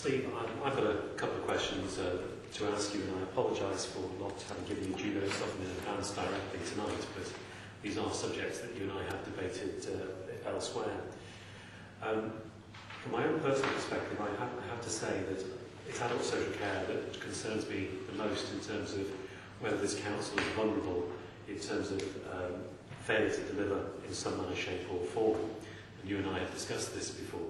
Steve, I've got a couple of questions to ask you, and I apologise for not having given you due notice of them in advance directly tonight, but these are subjects that you and I have debated elsewhere. From my own personal perspective, I have to say that it's adult social care that concerns me the most in terms of whether this council is vulnerable in terms of failure to deliver in some manner, shape or form. And you and I have discussed this before.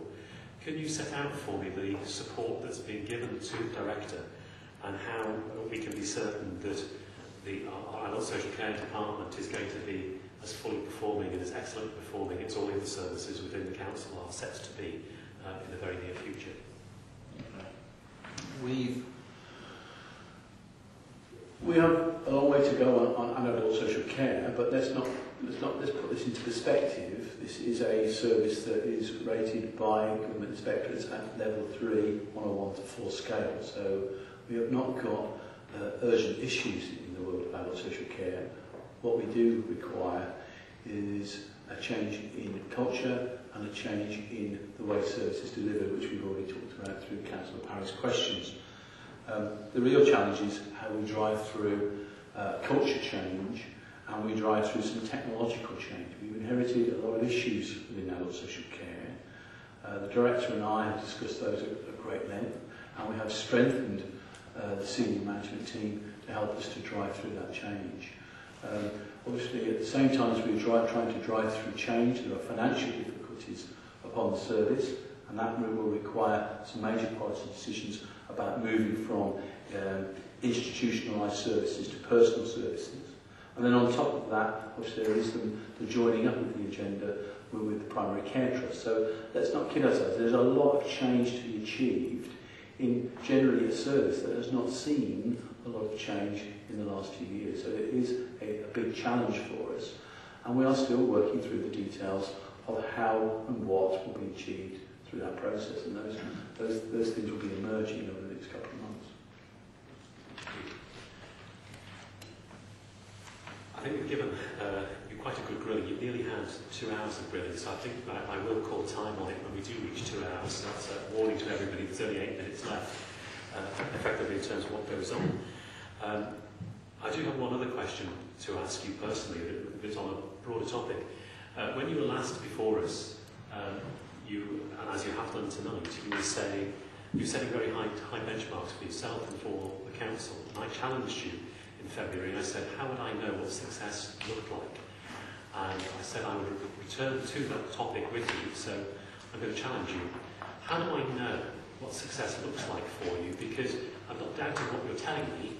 Can you set out for me the support that's been given to the director and how we can be certain that our adult social care department is going to be as fully performing and as excellent performing as all the other services within the council are set to be in the very near future? We have a long way to go on adult social care, but let's put this into perspective. This is a service that is rated by government inspectors at level 3 on a 1 to 4 scale. So we have not got urgent issues in the world of adult social care. What we do require is a change in culture and a change in the way service is delivered, which we've already talked about through Councillor Parry's questions. The real challenge is how we drive through culture change and we drive through some technological change. We've inherited a lot of issues within adult social care. The director and I have discussed those at great length, and we have strengthened the senior management team to help us to drive through that change. Obviously, at the same time as we're trying to drive through change, there are financial difficulties upon the service, and that will require some major policy decisions about moving from institutionalised services to personal services. And then on top of that, obviously there is the joining up of the agenda with the primary care trust. So let's not kid ourselves. There's a lot of change to be achieved in generally a service that has not seen a lot of change in the last few years. So it is a big challenge for us. And we are still working through the details of how and what will be achieved through that process. And those things will be emerging over the next couple of months. I think we've given you quite a good grilling. You've nearly had 2 hours of grilling, so I think I will call time on it when we do reach 2 hours. So that's a warning to everybody. There's only 8 minutes left, effectively, in terms of what goes on. I do have one other question to ask you personally, that's on a broader topic. When you were last before us, and as you have done tonight, you were setting very high benchmarks for yourself and for the council. And I challenged you in February, and I said, how would I know what success looked like? And I said I would return to that topic with you, so I'm going to challenge you. How do I know what success looks like for you? Because I'm not doubting what you're telling me,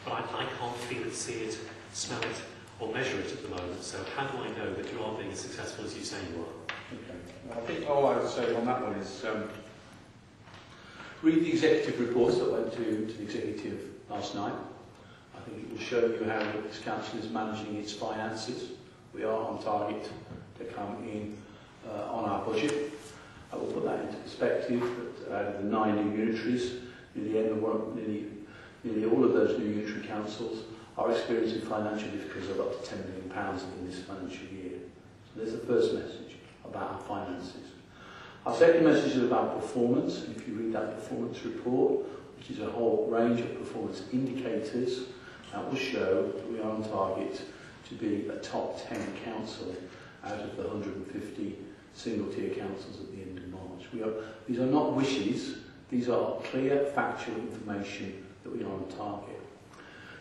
but I can't feel it, see it, smell it, or measure it at the moment. So how do I know that you are being as successful as you say you are? Okay. Well, I think all I would say on that one is read the executive reports that went to the executive last night. I think it will show you how this council is managing its finances. We are on target to come in on our budget. I will put that into perspective that out of the 9 new unitaries, nearly all of those new unitary councils are experiencing financial difficulties of up to £10 million in this financial year. So there's the first message about our finances. Our second message is about performance. And if you read that performance report, which is a whole range of performance indicators, that will show that we are on target to be a top 10 council out of the 150 single-tier councils at the end of March. These are not wishes, these are clear, factual information that we are on target.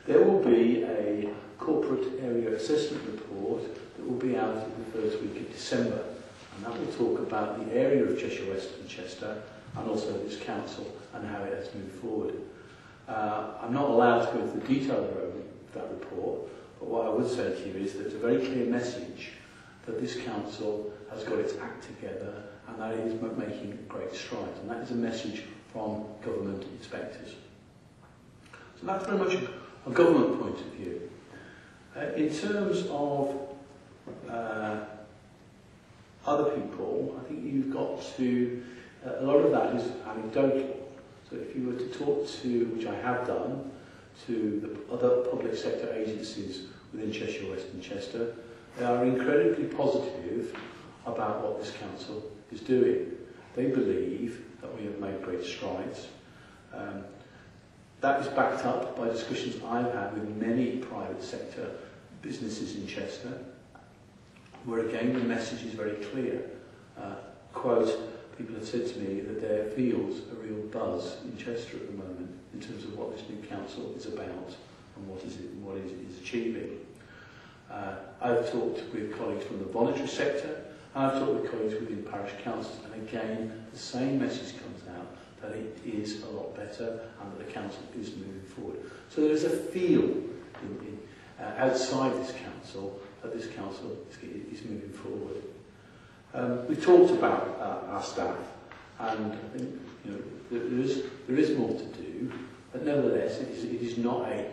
There will be a corporate area assessment report that will be out in the first week of December, and that will talk about the area of Cheshire West and Chester, and also this council and how it has moved forward. I'm not allowed to go into the detail of that report, but what I would say to you is that it's a very clear message that this council has got its act together and that it is making great strides, and that is a message from government inspectors. So that's very much a government point of view. In terms of other people, I think you've got to, a lot of that is anecdotal. So if you were to talk to, which I have done, to the other public sector agencies within Cheshire West and Chester, they are incredibly positive about what this council is doing. They believe that we have made great strides. That is backed up by discussions I've had with many private sector businesses in Chester, where again the message is very clear. Quote, people have said to me that there feels a real buzz in Chester at the moment in terms of what this new council is about and what it is achieving. I've talked with colleagues from the voluntary sector, and I've talked with colleagues within parish councils, and again the same message comes out, that it is a lot better and that the council is moving forward. So there is a feel outside this council that this council is moving forward. We talked about our staff, and I think there is more to do, but nevertheless it is not a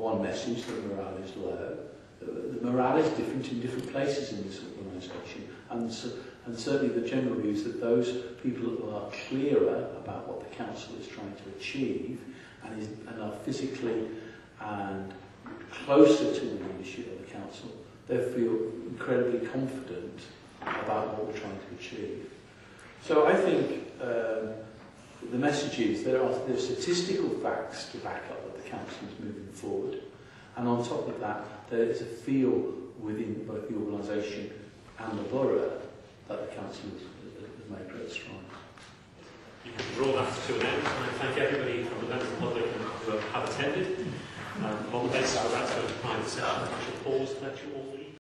one message that morale is low. The morale is different in different places in this organisation, and certainly the general view is that those people who are clearer about what the council is trying to achieve and are physically and closer to the leadership of the council, they feel incredibly confident about what we're trying to achieve. So I think the message is there are statistical facts to back up that the council is moving forward, and on top of that there is a feel within both the organisation and the borough that the council has made great strides. You can draw that to an end, and I thank everybody from the members of the public who have attended. On the basis of that sort of private session, I shall pause and let you all leave.